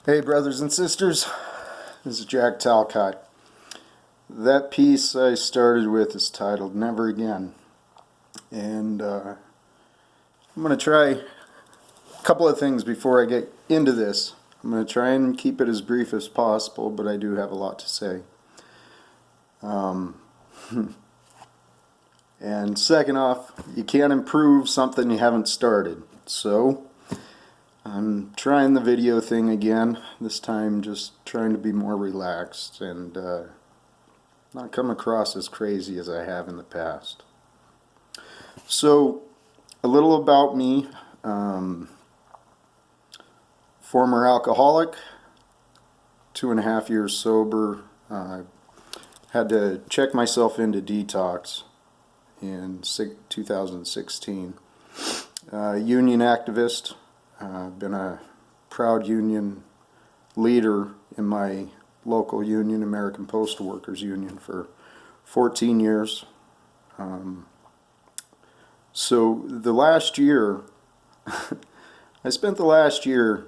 Hey brothers and sisters, this is Jack Talcott. That piece I started with is titled Never Again. And I'm going to try a couple of things before I get into this. I'm going to try and keep it as brief as possible, but I do have a lot to say. And second off, you can't improve something you haven't started. So I'm trying the video thing again, this time just trying to be more relaxed and not come across as crazy as I have in the past. So, a little about me. Former alcoholic, 2.5 years sober. Had to check myself into detox in 2016. Union activist. Been a proud union leader in my local union, American Postal Workers Union, for 14 years. So the last year, I spent the last year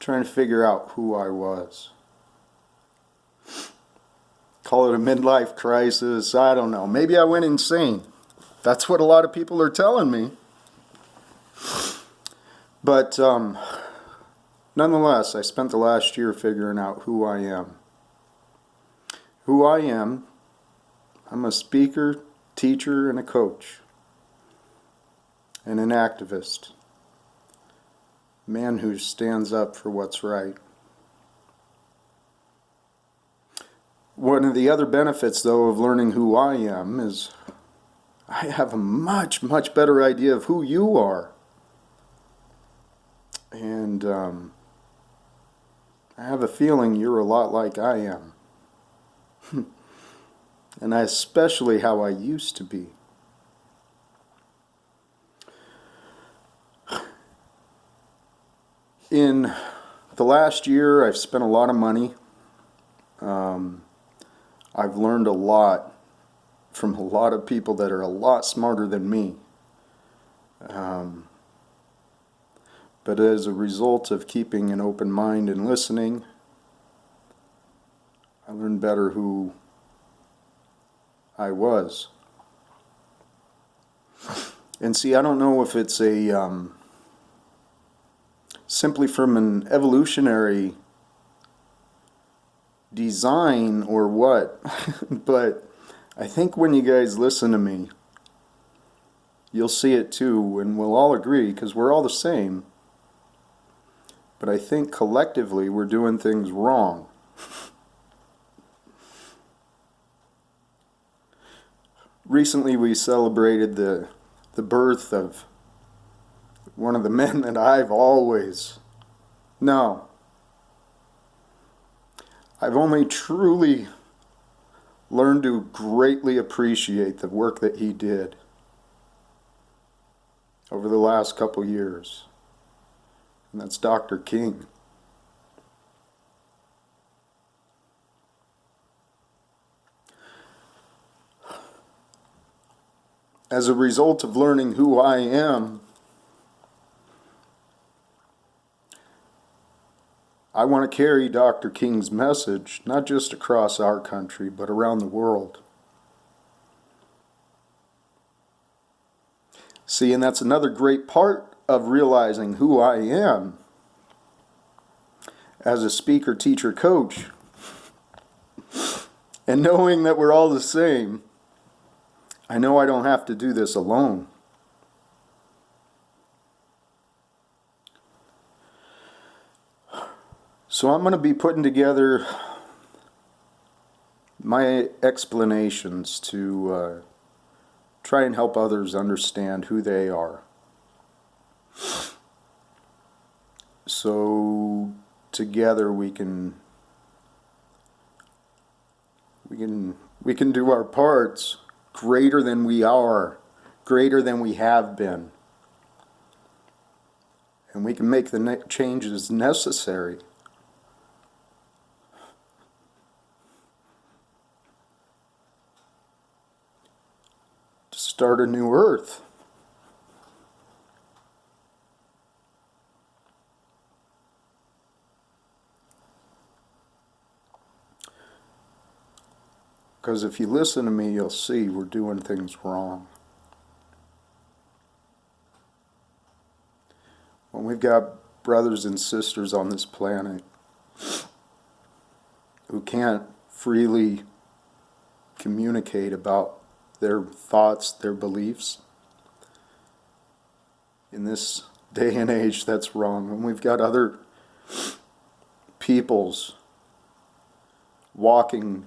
trying to figure out who I was. Call it a midlife crisis, I don't know. Maybe I went insane. That's what a lot of people are telling me. But nonetheless, I spent the last year figuring out who I am. Who I am, I'm a speaker, teacher, and a coach. And an activist. A man who stands up for what's right. One of the other benefits, though, of learning who I am is I have a much, much better idea of who you are. And I have a feeling you're a lot like I am. And especially how I used to be. In the last year, I've spent a lot of money. I've learned a lot from a lot of people that are a lot smarter than me. But as a result of keeping an open mind and listening, I learned better who I was. And see, I don't know if it's a simply from an evolutionary design or what, but I think when you guys listen to me, you'll see it too, and we'll all agree, because we're all the same. But I think collectively we're doing things wrong. Recently we celebrated the birth of one of the men that I've only truly learned to greatly appreciate the work that he did over the last couple years. And that's Dr. King. As a result of learning who I am, I want to carry Dr. King's message, not just across our country, but around the world. See, and that's another great part of realizing who I am as a speaker, teacher, coach, and knowing that we're all the same. I know I don't have to do this alone. So I'm going to be putting together my explanations to try and help others understand who they are. So together we can do our parts greater than we are, greater than we have been. And we can make the changes necessary to start a new earth. Because if you listen to me, you'll see we're doing things wrong. When we've got brothers and sisters on this planet who can't freely communicate about their thoughts, their beliefs, in this day and age, that's wrong. When we've got other peoples walking,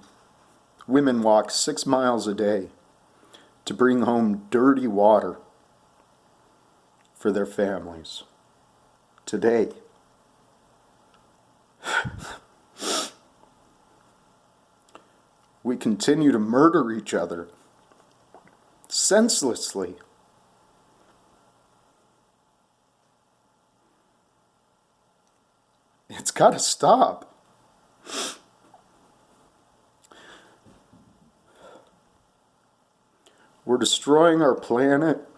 women walk 6 miles a day to bring home dirty water for their families. Today, we continue to murder each other senselessly. It's got to stop. We're destroying our planet,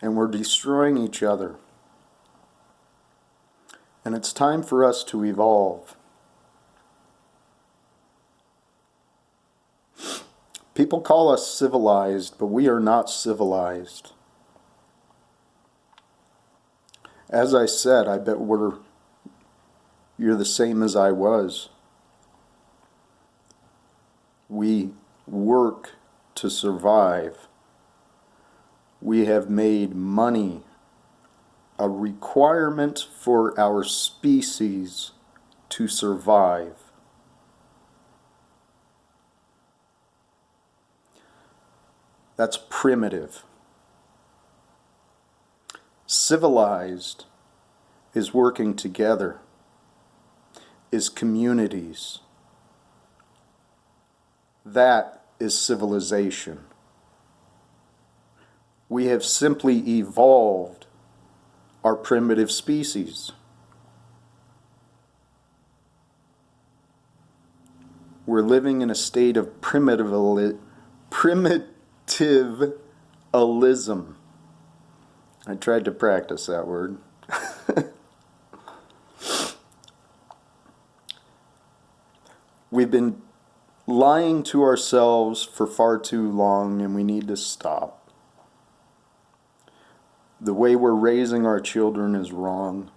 and we're destroying each other. And it's time for us to evolve. People call us civilized, but we are not civilized. As I said, I bet you're the same as I was. We work to survive. We have made money a requirement for our species to survive. That's primitive. Civilized is working together, is communities. That is civilization. We have simply evolved our primitive species. We're living in a state of primitivism. I tried to practice that word. We've been lying to ourselves for far too long, and we need to stop. The way we're raising our children is wrong,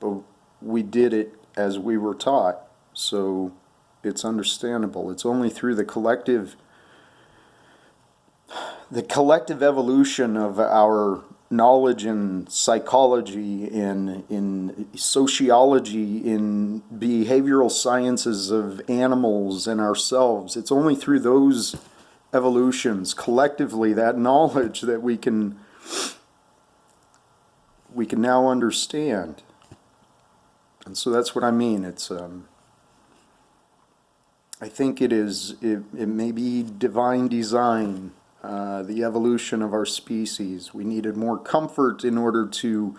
but we did it as we were taught, so it's understandable. It's only through the collective evolution of our knowledge in psychology, in sociology, in behavioral sciences of animals and ourselves. It's only through those evolutions, collectively, that knowledge, that we can now understand. And so that's what I mean. It's I think it may be divine design, the evolution of our species. We needed more comfort in order to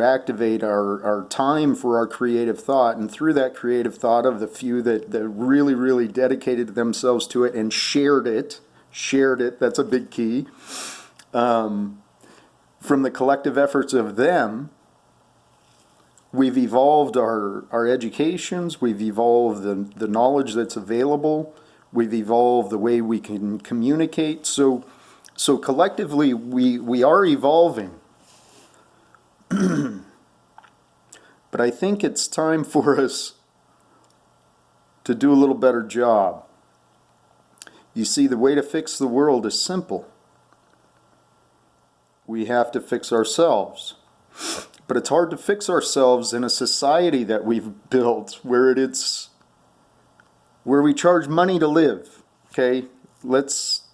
activate our time for our creative thought, and through that creative thought of the few that really, really dedicated themselves to it and shared it, that's a big key. From the collective efforts of them, we've evolved our educations, we've evolved the knowledge that's available, we've evolved the way we can communicate. So collectively, we are evolving. But I think it's time for us to do a little better job. You see, the way to fix the world is simple. We have to fix ourselves. But it's hard to fix ourselves in a society that we've built where we charge money to live. Okay? Let's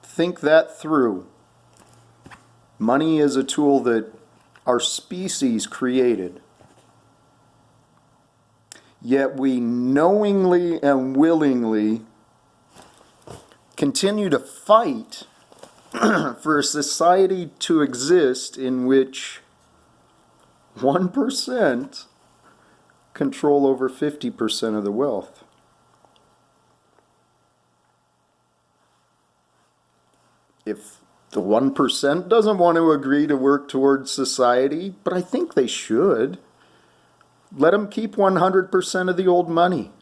think that through. Money is a tool that our species created. Yet we knowingly and willingly continue to fight for a society to exist in which 1% control over 50% of the wealth. If the 1% doesn't want to agree to work towards society, but I think they should, let them keep 100% of the old money.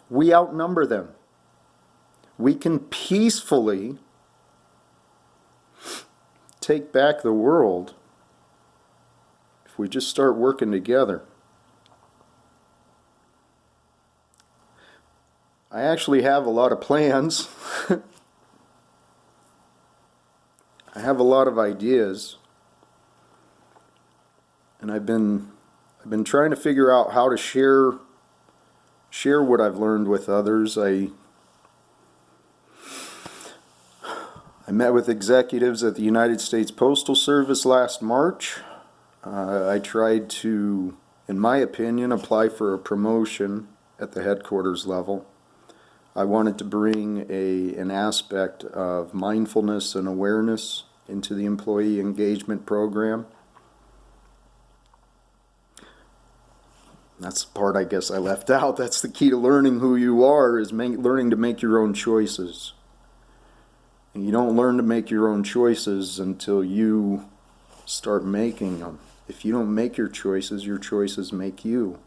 We outnumber them. We can peacefully take back the world if we just start working together. I actually have a lot of plans. I have a lot of ideas. And I've been trying to figure out how to share what I've learned with others. I met with executives at the United States Postal Service last March. I tried to, in my opinion, apply for a promotion at the headquarters level. I wanted to bring an aspect of mindfulness and awareness into the employee engagement program. That's the part I guess I left out. That's the key to learning who you are, is learning to make your own choices. And you don't learn to make your own choices until you start making them. If you don't make your choices make you.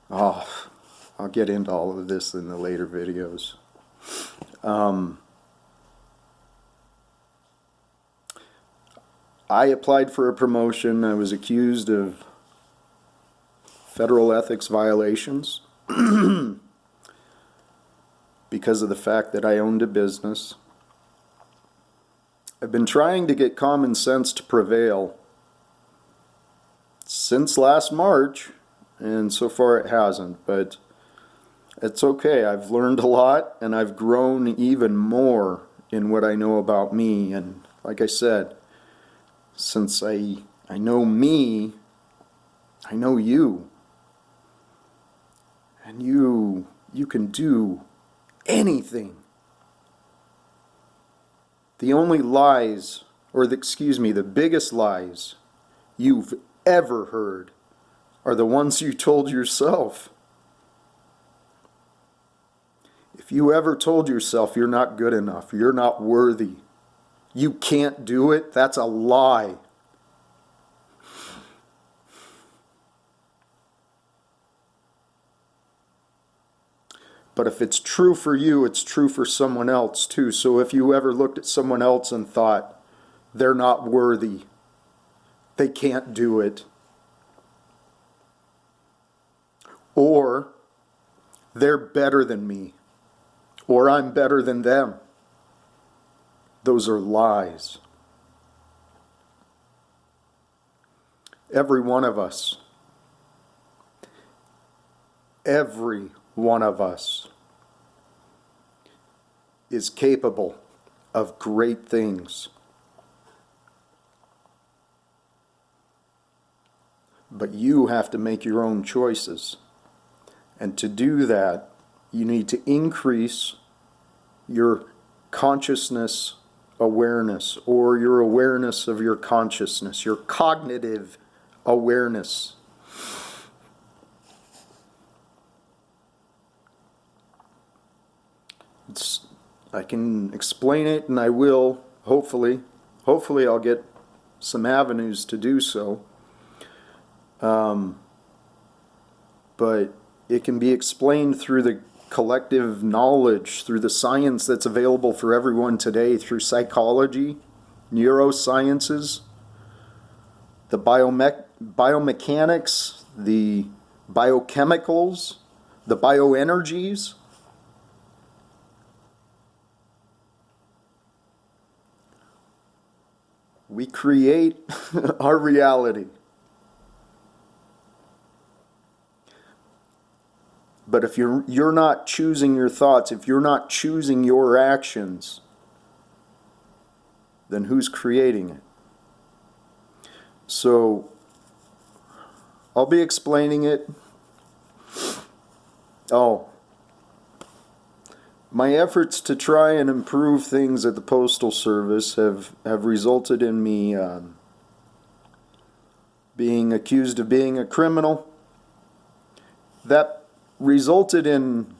Oh, I'll get into all of this in the later videos. I applied for a promotion. I was accused of federal ethics violations because of the fact that I owned a business. I've been trying to get common sense to prevail since last March, and so far it hasn't, but it's okay. I've learned a lot, and I've grown even more in what I know about me. And like I said, since I know me, I know you. And you can do anything. The only lies, the biggest lies you've ever heard are the ones you told yourself. If you ever told yourself you're not good enough, you're not worthy, you can't do it, that's a lie. But if it's true for you, it's true for someone else too. So if you ever looked at someone else and thought, they're not worthy, they can't do it, or they're better than me, or I'm better than them, those are lies. Every one of us is capable of great things. But you have to make your own choices. And to do that, you need to increase your consciousness awareness, or your awareness of your consciousness, your cognitive awareness. I can explain it, and I will, hopefully. Hopefully I'll get some avenues to do so. But it can be explained through the collective knowledge, through the science that's available for everyone today, through psychology, neurosciences, the biomechanics, the biochemicals, the bioenergies. We create our reality. But if you're not choosing your thoughts, if you're not choosing your actions, then who's creating it? So I'll be explaining it. My efforts to try and improve things at the Postal Service have resulted in me being accused of being a criminal. That resulted in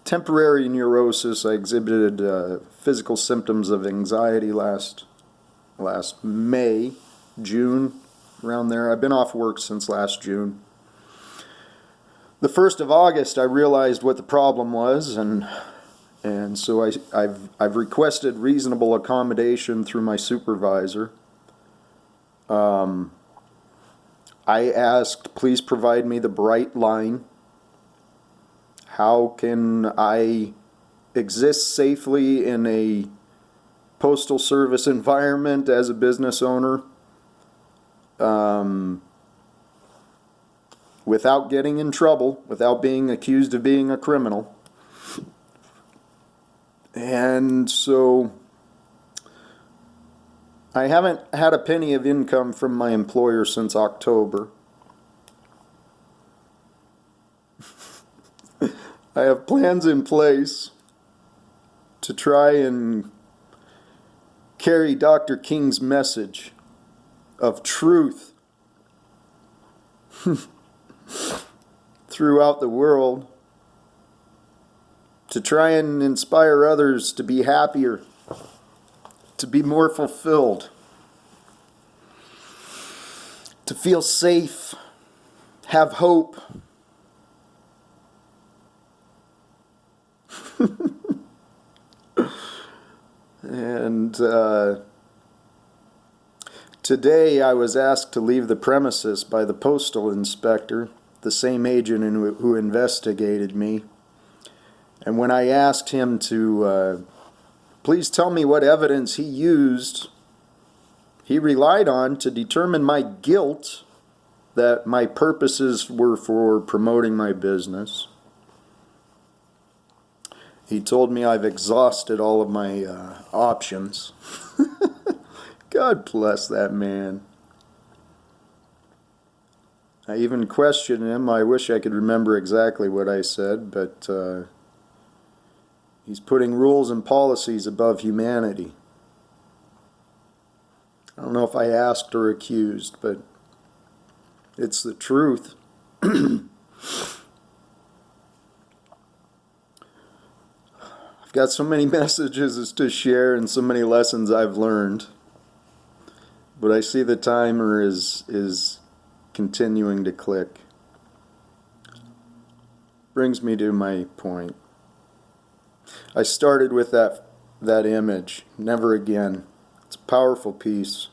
temporary neurosis. I exhibited physical symptoms of anxiety last May, June, around there. I've been off work since last June. The 1st of August, I realized what the problem was, and so I've requested reasonable accommodation through my supervisor. I asked, please provide me the bright line. How can I exist safely in a postal service environment as a business owner without getting in trouble, without being accused of being a criminal? And so I haven't had a penny of income from my employer since October. I have plans in place to try and carry Dr. King's message of truth throughout the world, to try and inspire others to be happier, to be more fulfilled, to feel safe, have hope. And today I was asked to leave the premises by the postal inspector, the same agent who investigated me. And when I asked him to please tell me what evidence he used, he relied on to determine my guilt, that my purposes were for promoting my business. He told me I've exhausted all of my options. God bless that man. I even questioned him. I wish I could remember exactly what I said, but he's putting rules and policies above humanity. I don't know if I asked or accused, but it's the truth. I've got so many messages to share and so many lessons I've learned, but I see the timer is continuing to click. Brings me to my point. I started with that image, never again. It's a powerful piece.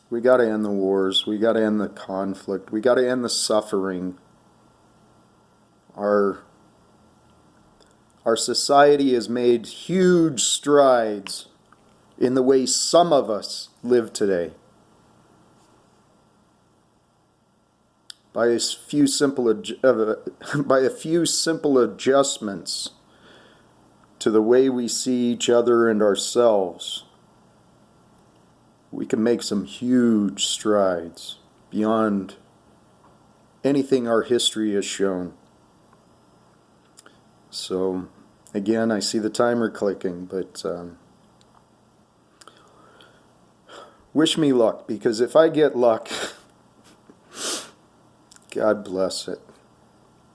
We got to end the wars. We got to end the conflict. We got to end the suffering. Our society has made huge strides in the way some of us live today. By a few simple adjustments to the way we see each other and ourselves, we can make some huge strides beyond anything our history has shown. So, again, I see the timer clicking, but wish me luck, because if I get luck, God bless it.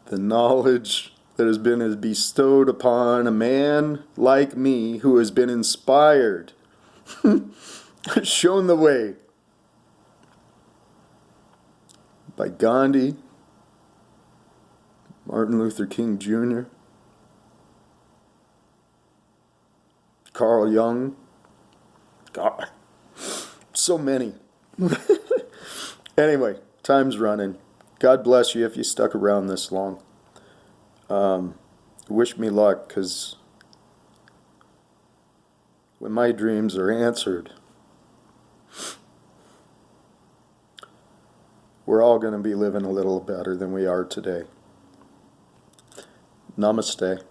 The knowledge that has been bestowed upon a man like me who has been inspired, shown the way by Gandhi, Martin Luther King Jr., Carl Jung, God, so many. Anyway, time's running. God bless you if you stuck around this long. Wish me luck, because when my dreams are answered, we're all going to be living a little better than we are today. Namaste.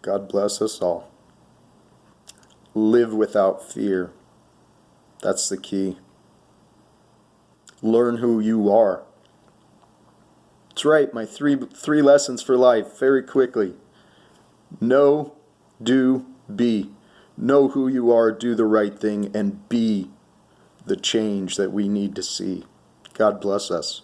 God bless us all. Live without fear. That's the key. Learn who you are. That's right, my three lessons for life, very quickly. Know, do, be. Know who you are, do the right thing, and be the change that we need to see. God bless us.